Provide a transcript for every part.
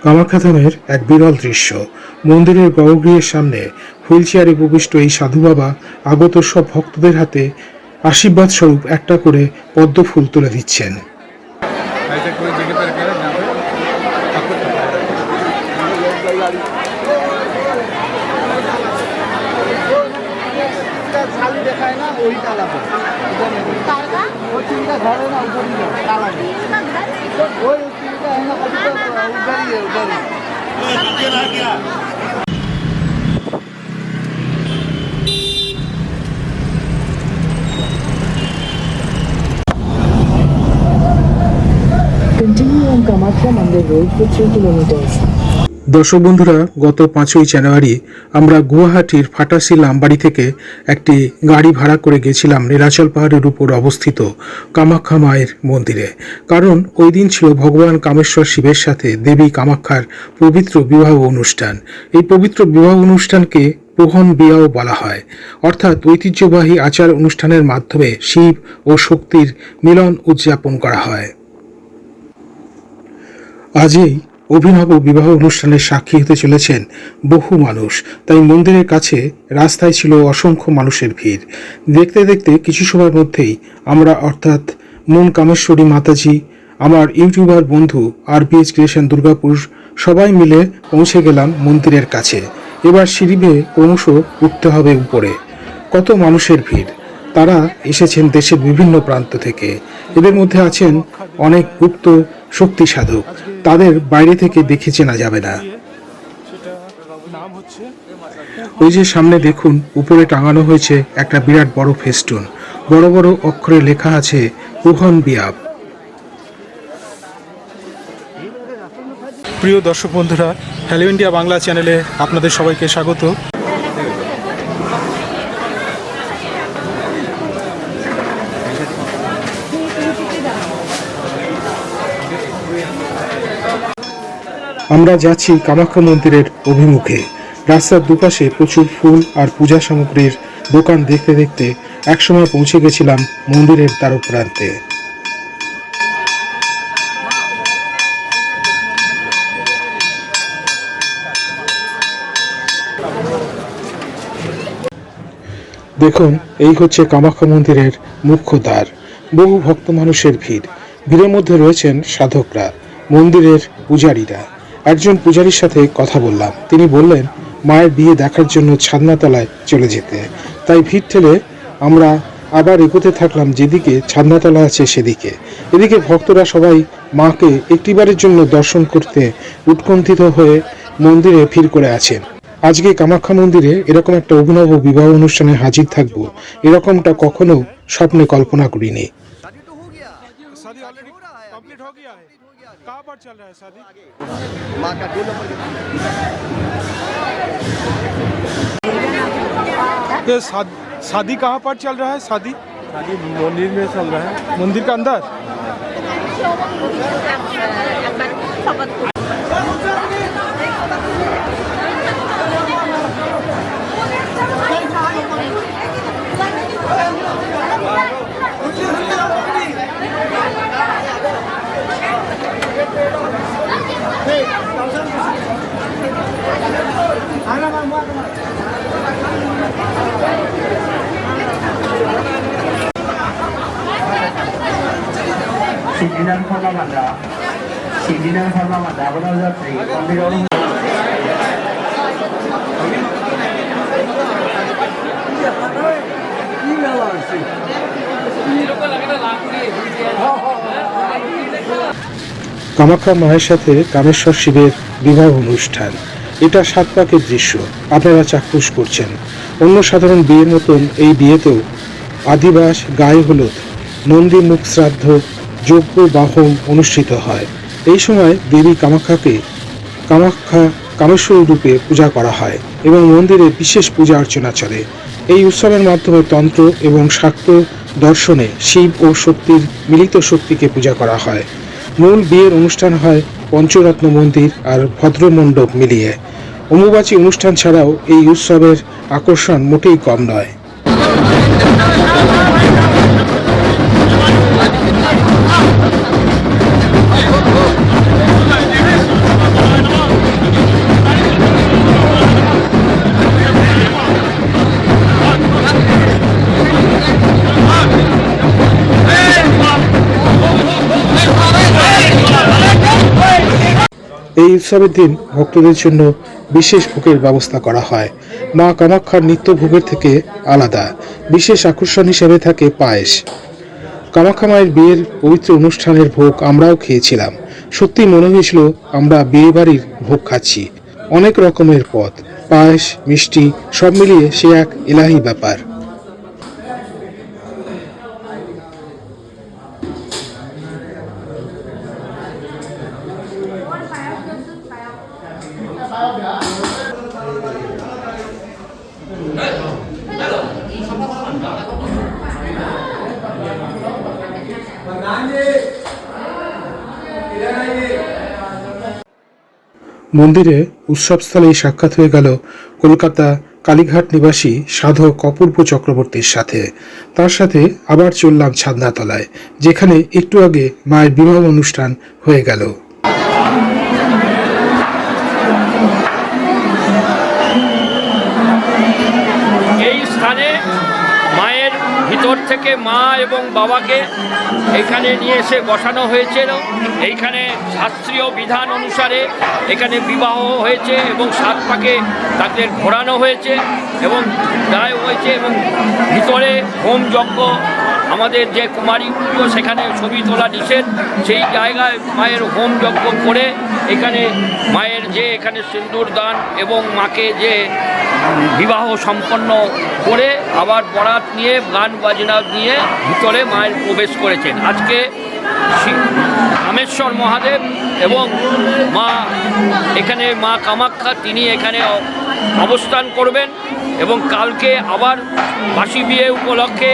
কামাখ্যা ধামের এক বিরল দৃশ্য। মন্দিরের গর্ভগৃহের সামনে হুইল চেয়ারে উপবিষ্ট এই সাধু বাবা আগত সব ভক্তদের হাতে আশীর্বাদ স্বরূপ একটা করে পদ্ম ফুল তুলে দিচ্ছেন। Continue on Kamakya Mandir Road for 3 kilometers. দর্শক বন্ধুরা, গত 5ই জানুয়ারি আমরা গুয়াহাটির ফাটাসিল আমবাড়ি থেকে একটি গাড়ি ভাড়া করে গেছিলাম নীলাচল পাহাড়ের উপর অবস্থিত কামাখ্যা মায়ের মন্দিরে। কারণ ওই দিন ছিল ভগবান কামেশ্বর শিবের সাথে দেবী কামাখ্যার পবিত্র বিবাহ অনুষ্ঠান। এই পবিত্র বিবাহ অনুষ্ঠানকে প্রহন বিয়াও বলা হয়, অর্থাৎ ঐতিহ্যবাহী আচার অনুষ্ঠানের মাধ্যমে শিব ও শক্তির মিলন উদযাপন করা হয়। আজই অভিনব বিবাহ অনুষ্ঠানের সাক্ষী হতে চলেছেন বহু মানুষ। তাই মন্দিরের কাছে রাস্তায় ছিল অসংখ্য মানুষের ভিড়। দেখতে দেখতে কিছু সময়ের মধ্যেই আমরা অর্থাৎ মন কামেশ্বরী মাতাজি, আমার ইউটিউবার বন্ধু RPH ক্রিয়েশন দুর্গাপুর সবাই মিলে পৌঁছে গেলাম মন্দিরের কাছে। এবার সিঁড়ি বেয়ে ক্রমশ উঠতে হবে উপরে। কত মানুষের ভিড়! তারা এসেছেন দেশের বিভিন্ন প্রান্ত থেকে। এদের মধ্যে আছেন অনেক গুপ্ত শক্তি সাধক। তাদের বাইরে থেকে দেখে চেনা যাবে না। ওই যে সামনে দেখুন, উপরে টাঙানো হয়েছে একটা বিরাট বড় ফেস্টুন। বড় বড় অক্ষরে লেখা আছে প্রহন বিয়াব। প্রিয় দর্শক বন্ধুরা, হ্যালো ইন্ডিয়া বাংলা চ্যানেলে আপনাদের সবাইকে স্বাগত। আমরা যাচ্ছি কামাখ্যা মন্দিরের অভিমুখে। রাস্তার দুপাশে প্রচুর ফুল আর পূজা সামগ্রীর দোকান দেখতে দেখতে একসময় পৌঁছে গেছিলাম মন্দিরের দ্বারপ্রান্তে। দেখুন, এই হচ্ছে কামাখ্যা মন্দিরের মুখ্য দ্বার। বহু ভক্ত মানুষের ভিড়। ভিড়ের মধ্যে রয়েছেন সাধকরা, মন্দিরের পূজারীরা। একজন পূজারীর সাথে কথা বললাম। তিনি বললেন মায়ের বিয়ে দেখার জন্য ছাদনাতলায় চলে যেতে। তাই ভিড় ঠেলে আমরা আবার এগোতে থাকলাম যেদিকে ছাদনাতলা আছে সেদিকে। এদিকে ভক্তরা সবাই মাকে একটিবারের জন্য দর্শন করতে উৎকণ্ঠিত হয়ে মন্দিরে ভিড় করে আছেন। আজকে কামাখ্যা মন্দিরে এরকম একটা অভিনব বিবাহ অনুষ্ঠানে হাজির থাকবো, এরকমটা কখনো স্বপ্নে কল্পনা করিনি। शादी कहाँ पर चल रहा है? शादी मंदिर में चल रहा है। मंदिर के अंदर 신진한 설마만다. 신진한 설마만다. 아버지 자들이 건드려 오는 কামাখ্যা মায়ের সাথে কামেশ্বর শিবের বিবাহ অনুষ্ঠান। এটা 7 পাকের দৃশ্য আপনারা চাক্ষুষ করছেন। অন্য সাধারণ বিয়ের মতন এই বিয়েতেও আদিবাস, গায়ে হলুদ, নন্দী মুখ শ্রাদ্ধ, যজ্ঞ বাহন অনুষ্ঠিত হয়। এই সময় দেবী কামেশ্বরী রূপে পূজা করা হয় এবং মন্দিরে বিশেষ পূজা অর্চনা চলে। এই উৎসবের মাধ্যমে তন্ত্র এবং শাক্ত দর্শনে শিব ও শক্তির মিলিত শক্তিকে পূজা করা হয়। মূল বিয়ের অনুষ্ঠান হয় পঞ্চরত্ন মন্দির আর ভদ্রমণ্ডপ মিলিয়ে। অম্বুবাচী অনুষ্ঠান ছাড়াও এই উৎসবের আকর্ষণ মোটেই কম নয়। এই উৎসবের দিন ভক্তদের জন্য বিশেষ ভোগের ব্যবস্থা করা হয়। মা কামাখ্যার নিত্য ভোগের থেকে আলাদা বিশেষ আকর্ষণ হিসেবে থাকে পায়েস। কামাখ্যা মায়ের বিয়ের পবিত্র অনুষ্ঠানের ভোগ আমরাও খেয়েছিলাম। সত্যি মনে হয়েছিল আমরা বিয়ে বাড়ির ভোগ খাচ্ছি। অনেক রকমের পদ, পায়েস, মিষ্টি সব মিলিয়ে সে এক ইলাহি ব্যাপার। মন্দিরে উৎসবস্থলেই সাক্ষাৎ হয়ে গেল কলকাতা কালীঘাট নিবাসী সাধক অপূর্ব চক্রবর্তীর সাথে। তার সাথে আবার চললাম ছাদনাতলায়, যেখানে একটু আগে মায়ের বিবাহ অনুষ্ঠান হয়ে গেল। এই স্থানে মায়ের ভিতর থেকে মা এবং বাবাকে এখানে নিয়ে এসে বসানো হয়েছিল। এইখানে শাস্ত্রীয় বিধান অনুসারে এখানে বিবাহ হয়েছে এবং সাত পাকে তাদের ঘোরানো হয়েছে এবং দায় হয়েছে এবং ভিতরে হোম যজ্ঞ, আমাদের যে কুমারী পুজো সেখানে ছবি তোলা নিষেধ, সেই জায়গায় মায়ের হোম যজ্ঞ করে এখানে মায়ের যে এখানে সিন্দুর দান এবং মাকে যে বিবাহ সম্পন্ন করে আবার বরাত নিয়ে গান বাজনা নিয়ে ভিতরে মায়ের প্রবেশ করেছেন। আজকে কামেশ্বর মহাদেব এবং মা এখানে মা কামাখ্যা তিনি এখানে অবস্থান করবেন এবং কালকে আবার বাসি বিয়ে উপলক্ষে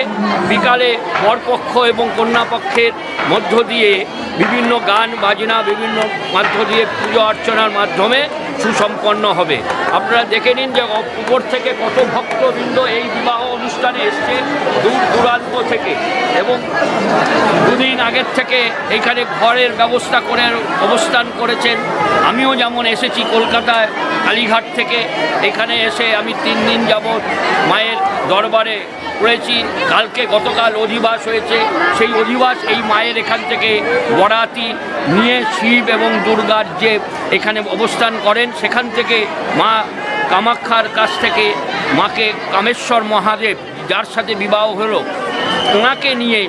বিকালে বরপক্ষ এবং কন্যাপক্ষের মধ্য দিয়ে বিভিন্ন গান বাজনা বিভিন্ন মধ্য দিয়ে পুজো অর্চনার মাধ্যমে সুসম্পন্ন হবে। আপনারা দেখে নিন যে উপর থেকে কত ভক্তবৃন্দ এই বিবাহ অনুষ্ঠানে এসছে দূর দূরান্ত থেকে এবং দুদিন আগের থেকে এখানে ঘরের ব্যবস্থা করে অবস্থান করেছেন। আমিও যেমন এসেছি কলকাতায় কালীঘাট থেকে, এখানে এসে আমি 3 দিন যাবৎ মায়ের দরবারে পড়েছি। গতকাল অধিবাস হয়েছে, সেই অধিবাস এই মায়ের এখান থেকে বরাতি নিয়ে শিব এবং দুর্গার যে এখানে অবস্থান করেন সেখান থেকে মা কামাখ্যার কাছ থেকে মাকে কামেশ্বর মহাদেব যার সাথে বিবাহ হলো ওনাকে নিয়ে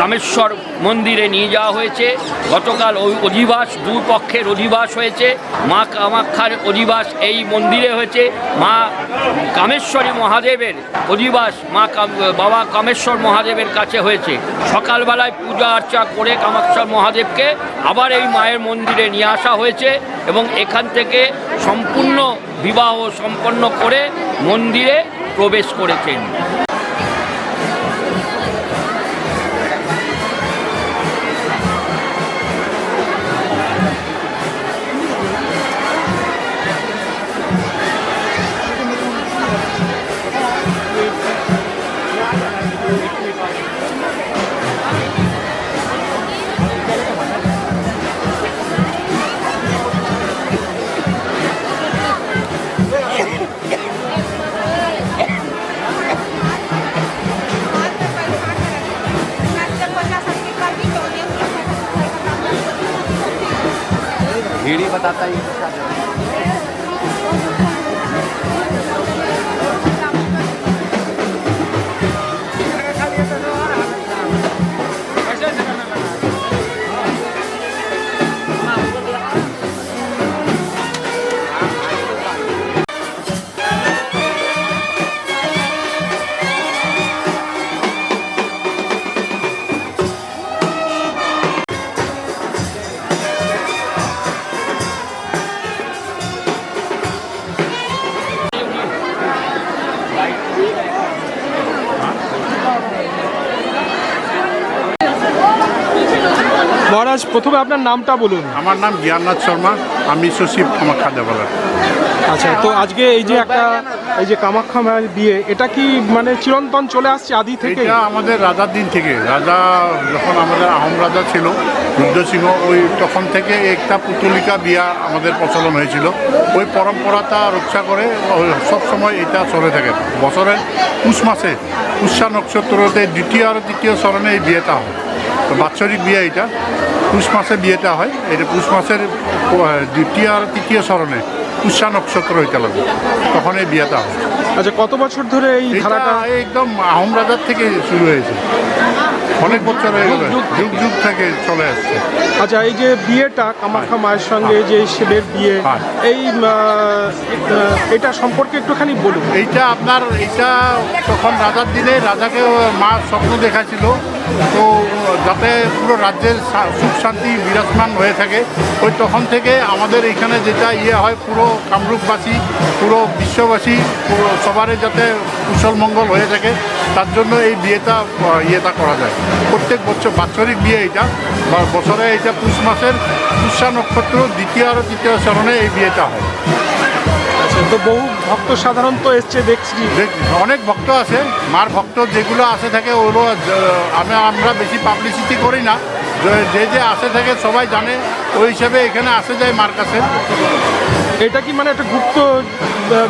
কামেশ্বর মন্দিরে নিয়ে যাওয়া হয়েছে। গতকাল ওই অধিবাস, দুই পক্ষের অধিবাস হয়েছে। মা কামাখ্যার অধিবাস এই মন্দিরে হয়েছে, মা কামেশ্বরী মহাদেবের অধিবাস বাবা কামেশ্বর মহাদেবের কাছে হয়েছে। সকালবেলায় পূজা অর্চা করে কামেশ্বর মহাদেবকে আবার এই মায়ের মন্দিরে নিয়ে আসা হয়েছে এবং এখান থেকে সম্পূর্ণ বিবাহ সম্পন্ন করে মন্দিরে প্রবেশ করেছেন। भीड़ बताता ही মহারাজ, প্রথমে আপনার নামটা বলুন। আমার নাম জ্ঞাননাথ শর্মা, আমি সচিব কামাখ্যা দেবালয়। আচ্ছা, তো আজকে এই যে কামাখ্যা মায়ের বিয়ে, এটা কি মানে চিরন্তন চলে আসছে আদি থেকে? এটা আমাদের রাজার দিন থেকে, রাজা যখন আমাদের আহোম রাজা ছিল রুদ্রসিংহ, ওই তখন থেকে একটা পুতলিকা বিয়া আমাদের প্রচলন হয়েছিল। ওই পরম্পরাটা রক্ষা করে সব সময় এটা চলে থাকে। বছরের পুষ মাসে পুষ্যা নক্ষত্রতে দ্বিতীয় আর তৃতীয় চরণে এই বিয়েটা হয়। তো বাৎসরিক বিয়ে এটা পুষ মাসে বিয়েটা হয়, এটা পুষ মাসের দ্বিতীয় আর তৃতীয় চরণে পুষ্যা নক্ষত্র হইতে লাগবে, তখন এই বিয়েটা হয়। আচ্ছা, কত বছর ধরে এই এটা ধারাটা? একদম আহোম রাজার থেকে শুরু হয়েছে, অনেক বছর হয়ে গেল, যুগ যুগ থেকে চলে আসছে। আচ্ছা, এই যে বিয়েটা কামাখ্যা মায়ের সঙ্গে যে শিবের বিয়ে, হ্যাঁ। এই এটা সম্পর্কে একটুখানি বলুন। এইটা তখন রাজার দিনে রাজাকে মা স্বপ্ন দেখাছিল, তো যাতে পুরো রাজ্যের সুখ শান্তি বিরাজমান হয়ে থাকে, ওই তখন থেকে আমাদের এখানে যেটা হয়, পুরো কামরূপবাসী, পুরো বিশ্ববাসী, পুরো সবারই যাতে কুশল মঙ্গল হয়ে থাকে, তার জন্য এই বিয়েটা করা যায়। প্রত্যেক বছর বাৎসরিক বিয়ে এটা, বা বছরে এটা পুষ মাসের পুষ্যা নক্ষত্র দ্বিতীয় আর তৃতীয় চরণে এই বিয়েটা হয়। আচ্ছা, তো বহু ভক্ত সাধারণত এসছে দেখছি। অনেক ভক্ত আছে, মার ভক্ত যেগুলো আসে থাকে ওগুলো আমরা বেশি পাবলিসিটি করি না, যে আসে থাকে সবাই জানে, ওই হিসাবে এখানে আসে যায় মার কাছে। এটা কি মানে একটা গুপ্ত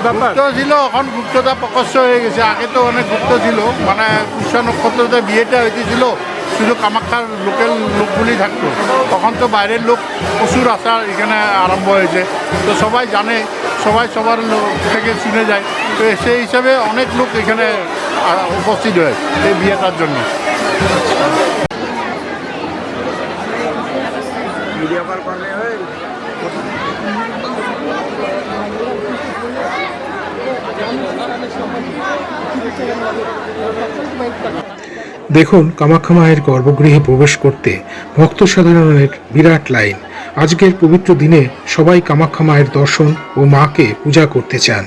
ব্যাপার? গুপ্ত ছিল, এখন গুপ্ততা প্রকাশ্য হয়ে গেছে, আগে তো অনেক গুপ্ত ছিল, মানে পুষ্যা নক্ষত্রতে বিয়েটা হয়েছিল শুধু কামাখ্যার লোকাল লোকগুলি থাকতো, তখন তো বাইরের লোক প্রচুর আসা এখানে আরম্ভ হয়েছে, তো সবাই জানে, সবাই সবার থেকে শুনে যায়, তো সেই হিসাবে অনেক লোক এখানে উপস্থিত হয় এই বিয়েটার জন্য। দেখুন কামাখ্যা মায়ের গর্ভগৃহে প্রবেশ করতে ভক্ত সাধারণের বিরাট লাইন। আজকের পবিত্র দিনে সবাই কামাখ্যা মায়ের দর্শন ও মাকে পূজা করতে চান।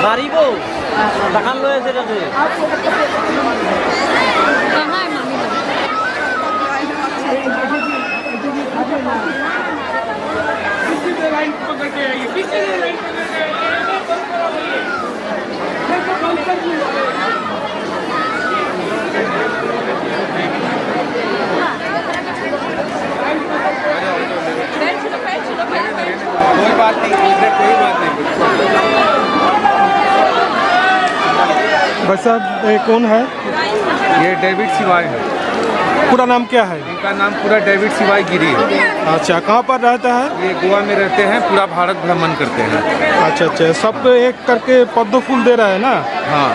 মারিব দেখান লয়েছে এটাতে कोई बात नहीं, कोई बात नहीं। भाई साहब, ये कौन है? ये डेविड सिवाय है, पूरा नाम क्या है? इनका नाम पूरा डेविड सिवाय गिरी है। अच्छा, कहाँ पर रहता है? ये गोवा में रहते हैं, पूरा भारत भ्रमण करते हैं। अच्छा अच्छा, सबको एक करके पद्म फूल दे रहा है ना? हाँ,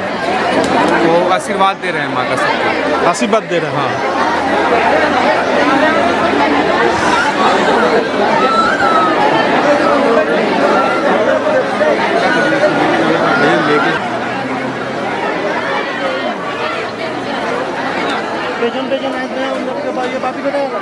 वो आशीर्वाद दे रहे हैं माँ का सबको। आशीर्वाद दे रहा है। पेजन पेजन आए थे उन लोग के बाद ये बात ही बताएगा